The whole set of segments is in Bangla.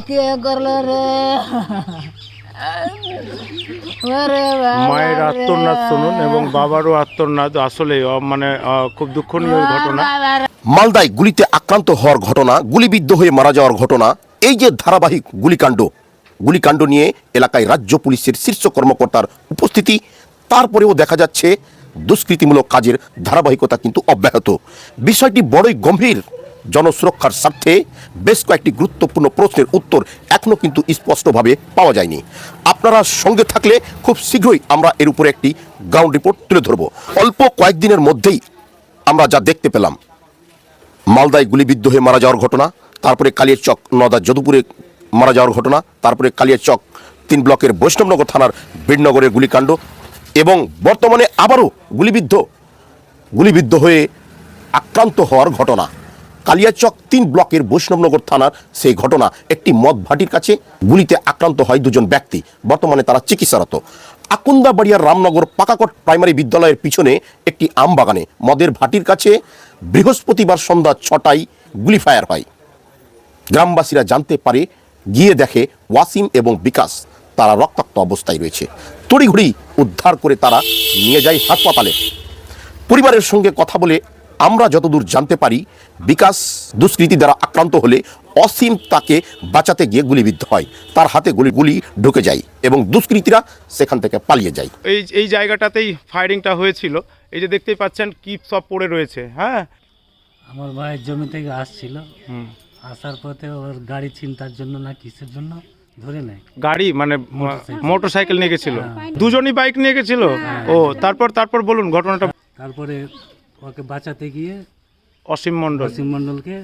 কে করলো রে? মায়ের আত্মনাদ শুনুন এবং বাবারও আত্মনাদ। আসলে মানে খুব দুঃখনীয় ঘটনা। মালদায় গুলিতে আক্রান্ত হওয়ার ঘটনা, গুলিবিদ্ধ হয়ে মারা যাওয়ার ঘটনা, এই যে ধারাবাহিক গুলিকাণ্ড নিয়ে এলাকায় রাজ্য পুলিশের শীর্ষ কর্মকর্তার উপস্থিতি, তারপরেও দেখা যাচ্ছে দুষ্কৃতিমূলক কাজের ধারাবাহিকতা কিন্তু অব্যাহত। বিষয়টি বড়ই গম্ভীর। জনসুরক্ষার স্বার্থে বেশ কয়েকটি গুরুত্বপূর্ণ প্রশ্নের উত্তর এখনও কিন্তু স্পষ্টভাবে পাওয়া যায়নি। আপনারা সঙ্গে থাকলে খুব শীঘ্রই আমরা এর উপরে একটি গ্রাউন্ড রিপোর্ট তুলে ধরব। অল্প কয়েকদিনের মধ্যেই আমরা যা দেখতে পেলাম, মালদায় গুলিবিদ্ধ হয়ে মারা যাওয়ার ঘটনা, তারপরে কালিয়াচক নদা যদুপুরে মারা যাওয়ার ঘটনা, তারপরে কালিয়াচক 3 ব্লকের বৈষ্ণবনগর থানার বীরনগরের গুলিকাণ্ড, এবং বর্তমানে আবারও গুলিবিদ্ধ হয়ে আক্রান্ত হওয়ার ঘটনা। কালিয়াচক 3 ব্লকের বৈষ্ণবনগর থানার সেই ঘটনা। একটি মদ ভাটির কাছে গুলিতে আক্রান্ত হয় 2 জন ব্যক্তি। বর্তমানে তারা চিকিৎসারত। আকুন্দাবাড়িয়ার রামনগর পাকাকট প্রাইমারি বিদ্যালয়ের পিছনে একটি আম বাগানে মদের ভাটির কাছে বৃহস্পতিবার সন্ধ্যা 6টায় গুলি ফায়ার হয়। গ্রামবাসীরা জানতে পারে, গিয়ে দেখে ওয়াসিম এবং বিকাশ তারা রক্তাক্ত অবস্থায় রয়েছে। তড়িঘড়ি উদ্ধার করে তারা নিয়ে যায় হাসপাতালে। পরিবারের সঙ্গে কথা বলে আমরা যতদূর জানতে পারি, বিকাশ দুষ্কৃতী দ্বারা আক্রান্ত হলে অসীম তাকে বাঁচাতে গিয়ে গুলিবিদ্ধ হয়। তার হাতে গুলি ঢুকে যায় এবং দুষ্কৃতীরা সেখান থেকে পালিয়ে যায়। এই জায়গাটাতেই ফায়ারিংটা হয়েছিল। এই যে দেখতেই পাচ্ছেন কি সব পড়ে রয়েছে। হ্যাঁ, আমার ভাইয়ের জমি থেকে আসছিল, আসার পথে ওর গাড়ি ছিনতার জন্য না কিসের জন্য ধরে নেয়। গাড়ি মানে মোটরসাইকেল নিয়ে গেছিল, দুজনই বাইক নিয়ে গেছিল। ও তারপর বলুন ঘটনাটা। তারপরে ওকে বাঁচাতে গিয়ে অসীম মণ্ডলকে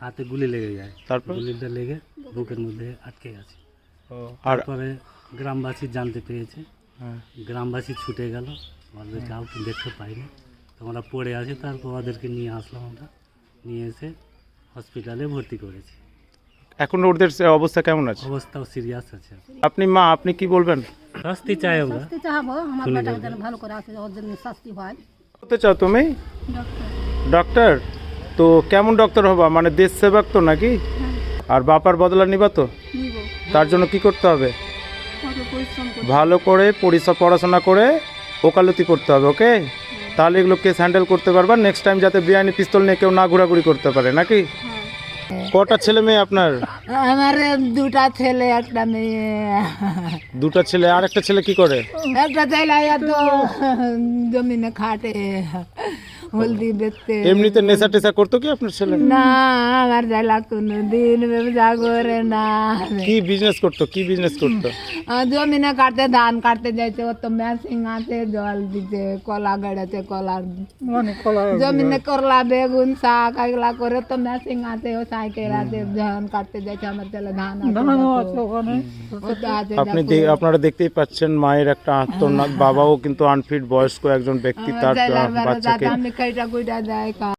হাতে গুলি লেগে যায়। তারপর গুলিটা লেগে বুকের মধ্যে আটকে গেছে। আর তারপরে গ্রামবাসী জানতে পেরেছে, গ্রামবাসী ছুটে গেল, ওদের কাউকে দেখতে পাইনি। তোমরা পড়ে আছে, তারপর ওদেরকে নিয়ে আসলাম, আমরা নিয়ে এসে হসপিটালে ভর্তি করেছি। এখন ওদের অবস্থা কেমন আছে? অবস্থাও সিরিয়াস আছে। আপনি কি বলবেন? শাস্তি চাই আমরা। শাস্তি চাইবো, আমার বেটাকে যেন ভালো করে আছে, ওর জন্য শাস্তি হয়। হতে চাও তুমি ডক্টর? তো কেমন ডক্টর হবা? মানে দেশ সেবক তো নাকি? আর বাপার বদলা নিবা তো? তার জন্য কি করতে হবে? ভালো করে পড়াশোনা করে ওকালতি করতে হবে। ওকে, তাহলে এগুলো কেস হ্যান্ডেল করতে পারবা। নেক্সট টাইম যাতে বিআইনি পিস্তল নিয়ে কেউ না ঘোরাঘুরি করতে পারে নাকি? কটা ছেলে মেয়ে আপনার? আমার 2টা ছেলে, 1টা মেয়ে। 2টা ছেলে। আর একটা ছেলে কি করে? একটা ছেলে তো জমিনে খাটে, হলদি বেচতে। এমনিতে নেশা টেশা করতো কি আপনার ছেলে? না, আমার ছেলে কোনদিন ব্যবসা করে না। কি বিজনেস করতো? জমিনে কাটতে, ধান কাটতে যাইছে, ও তো মেশিন আছে, জল দিতে, কলা গাড়াতে, জমিনে করলা, বেগুন, শাক এগুলা করে তো মেশিন আছে, ও সাইকেল আছে, ধান কাটতে যাইছে। আমার ছেলে ধান আপনারা দেখতেই পাচ্ছেন মায়ের একটা আত্মনাদ। বাবাও কিন্তু আনফিট বয়স্ক একজন ব্যক্তি, তার বাচ্চাকে আমি কইটা দেয়।